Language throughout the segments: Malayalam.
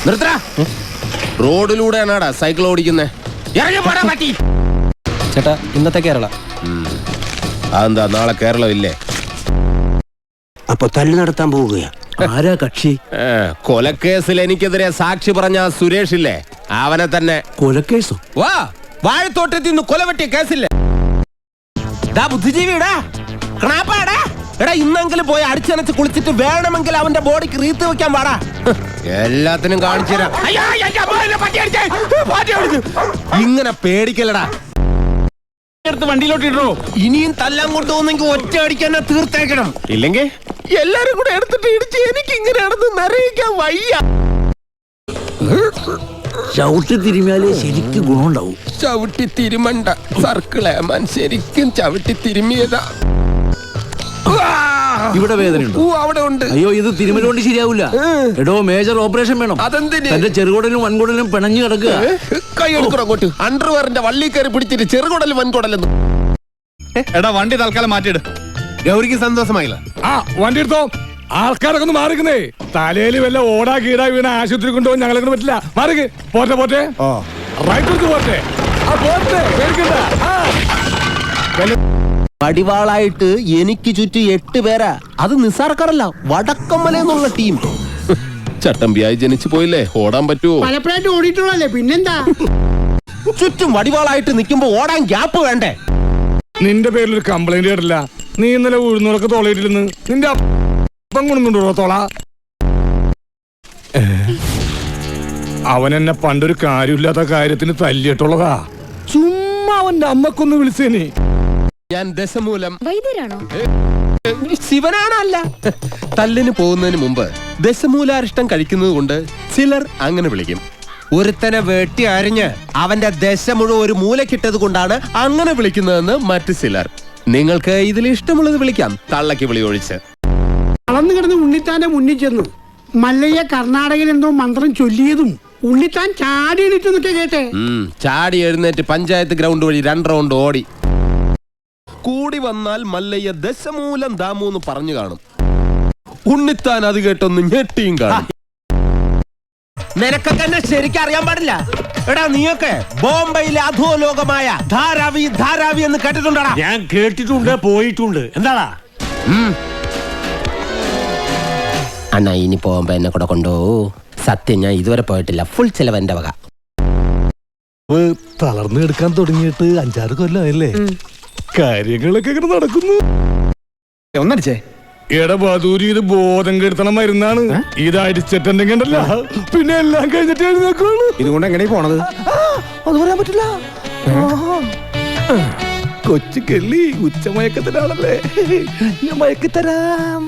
നിർത്തടാ. റോഡിലൂടെയാണാടാ സൈക്കിൾ ഓടിക്കുന്നേ. ചേട്ടാ ഇന്നത്തെ കേരള. അതെന്താ നാളെ കേരളമില്ലേ? അപ്പൊ തല്ലു നടത്താൻ പോവുകയാ. ആരാ കക്ഷി? കൊലക്കേസിൽ എനിക്കെതിരെ സാക്ഷി പറഞ്ഞ സുരേഷ് ഇല്ലേ, അവനെ തന്നെ. കൊലക്കേസോ? വാ, വാഴത്തോട്ടത്തിൽ നിന്ന് കൊലവെട്ടിയ കേസില്ലേ? ബുദ്ധിജീവിടാ, എടാ ഇന്നെങ്കിലും പോയി അടിച്ചനച്ച് കുളിച്ചിട്ട് വേണമെങ്കിൽ അവന്റെ ബോഡിക്ക് റീത്ത് വെക്കാൻ പാടാ. എല്ലാത്തിനും കാണിച്ചു തരാം. ഇങ്ങനെ പേടിക്കലടാ. വണ്ടിയിലോട്ട് ഇടോ. ഇനിയും തല്ലാൻ കൊണ്ടുപോകുന്നെങ്കിൽ ഒറ്റ അടിക്കാൻ തീർത്തേക്കണം. ഇല്ലെങ്കിൽ എല്ലാരും കൂടെ എടുത്തിട്ട് ഇടിച്ച് എനിക്ക് ഇങ്ങനെ നടന്ന് നിറയിക്കാൻ വയ്യ. ചവിട്ടി തിരുമിയാലേ ശരിക്കും ഗുണമുണ്ടാവും. ചവിട്ടി തിരുമണ്ട സർക്കിളേമാൻ, ശരിക്കും ചവിട്ടി തിരുമിയതാ. ഇവിടെ വേദനയുണ്ടോ? അവിടെ ഉണ്ട്. അയ്യോ, ഇത് തിരുമലുകൊണ്ട് ശരിയാവില്ല. എടോ, മേജർ ഓപ്പറേഷൻ വേണം. അതെന്തിന്? തന്റെ ചെറുകുടലും വൻകുടലും പിണഞ്ഞു കിടക്കുക. കൈ എടുക്കണം അങ്ങോട്ട്. അണ്ടർവെയറിന്റെ വള്ളി കയറി പിടിച്ചിട്ട് ചെറുകുടലും വൻകുടലെന്ന്. എടാ വണ്ടി തൽക്കാലം മാറ്റിയിട്. ഗൗരിക്ക് സന്തോഷമായില്ല. വണ്ടി എടുത്തോ. ആൾക്കാരൊക്കെ ഒന്ന് മാറിക്കുന്നേ. തലയിൽ വല്ല ഓടാ കീടാ വീണ ആശുപത്രി കൊണ്ടുപോകാൻ ഞങ്ങളെ കൊണ്ട് പറ്റില്ല. മാറിക്ക്. പോട്ടെ പോട്ടെ, റൈറ്റ് പോട്ടെ. പടിവാളായിട്ട് എനിക്ക് ചുറ്റും 8 പേരാ. അത് നിസ്സാർക്കാരല്ല, വടക്കമ്മല എന്നുള്ള ടീം. ചട്ടമ്പിയായി ജനിച്ചു പോയില്ലേ, ഓടാൻ പറ്റുമോ? പലപ്പോഴായിട്ട് ഓടിയിട്ടുള്ളല്ലേ, പിന്നെന്താ? ചുറ്റും വടിവാളായിട്ട് നിൽക്കുമ്പോ ഓടാൻ ഗ്യാപ്പ് വേണ്ടേ? നിന്റെ പേരിൽ ഒരു കംപ്ലൈന്റ് കേട്ടില്ല. നീ ഇന്നലെ ഉഴുന്നൂറൊക്കെ തോളയിട്ടില്ലെന്ന്. നിന്റെ അപ്പം കൊണ്ടുണ്ടോ തോള? അവൻ എന്നെ പണ്ടൊരു കാര്യമില്ലാത്ത കാര്യത്തിന് തല്ലിയിട്ടുള്ളതാ. ചുമ്മാ അവന്റെ അമ്മക്കൊന്ന് വിളിച്ചേനെ. ഞാൻ ദശമൂലം വൈദ്യരാണോ? ശിവനാണല്ല. തല്ലിന് പോകുന്നതിന് മുമ്പ് ദശമൂലാരിഷ്ടം കഴിക്കുന്നത് കൊണ്ട് ചിലർ അങ്ങനെ വിളിക്കും. ഒരുത്തനെ വെട്ടി അരിഞ്ഞ് അവന്റെ ദശ മുഴുവൻ ഒരു മൂലക്കിട്ടത് കൊണ്ടാണ് അങ്ങനെ വിളിക്കുന്നതെന്ന് മറ്റു ചിലർ. നിങ്ങൾക്ക് ഇതിൽ ഇഷ്ടമുള്ളത് വിളിക്കാം, തള്ളക്ക് വിളി ഒഴിച്ച്. വളർന്നു കിടന്ന് ഉണ്ണിത്താന്റെ മുന്നിൽ ചെന്നു. മല്ലയ്യ കർണാടകയിൽ എന്തോ മന്ത്രം ചൊല്ലിയതും ഉണ്ണിത്താൻ ചാടി എണീറ്റെന്നൊക്കെ കേട്ടെ. ചാടി എഴുന്നേറ്റ് പഞ്ചായത്ത് ഗ്രൗണ്ട് വഴി 2 റൗണ്ട് ഓടി. കൂടി വന്നാൽ മല്ലയ്യ ദശമൂലം ദാമൂന്ന് പറഞ്ഞു കാണും. ഉണ്ണിത്താൻ അത് കേട്ടൊന്ന് ഞെട്ടിയും കാണും. നിനക്കൊക്കെ എന്നെ ശരിക്കും അറിയാൻ പാടില്ല. എടാ, നീയൊക്കെ ബോംബെയിലെ അധോലോകമായ ധാരാവി ധാരാവി എന്ന് കേട്ടിട്ടുണ്ടാ? ഞാൻ കേട്ടിട്ടുണ്ട്, പോയിട്ടുണ്ട്. എന്താടാ അണ്ണാ, ഇനി പോകുമ്പോ എന്നെ കൂടെ കൊണ്ടുപോകൂ. സത്യം, ഞാൻ ഇതുവരെ പോയിട്ടില്ല. ഫുൾ ചെലവ് എന്റെ വക. തളർന്നു എടുക്കാൻ തുടങ്ങിയിട്ട് 5-6 കൊല്ലമായില്ലേ? കാര്യങ്ങളൊക്കെ ഇങ്ങനെ നടക്കുന്നു. ഒന്നടിച്ചേ. എടബാദൂരി, ഇത് ബോധം കെടുത്തണം മരുന്നാണ്. ഇത് അടിച്ചിട്ടുണ്ടെങ്കിൽ ഉണ്ടല്ലോ, പിന്നെ എല്ലാം കഴിഞ്ഞിട്ട് എഴുന്നേക്കുള്ളൂ. ഇതുകൊണ്ട് എങ്ങനെ പോണത്? അത് പറയാൻ പറ്റില്ല. കൊച്ചു കെള്ളി ഉച്ചമയക്കത്തിലാണല്ലേ, ഞാൻ മയക്കിത്തരാം.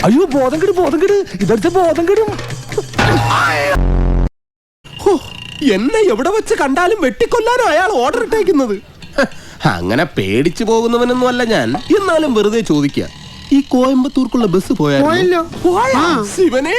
അയ്യോ, ബോധം കെടും, ബോധം കെട്. ഇതടിച്ച ബോധം കെടും. എന്നെ എവിടെ വെച്ച് കണ്ടാലും വെട്ടിക്കൊല്ലാനോ അയാൾ ഓർഡർ ഇട്ടേക്കുന്നത്. അങ്ങനെ പേടിച്ചു പോകുന്നവനൊന്നും അല്ല ഞാൻ. എന്നാലും വെറുതെ ചോദിക്കുക, ഈ കോയമ്പത്തൂർക്കുള്ള ബസ് പോയാലോ? പോയല്ലോ. ശിവനേ.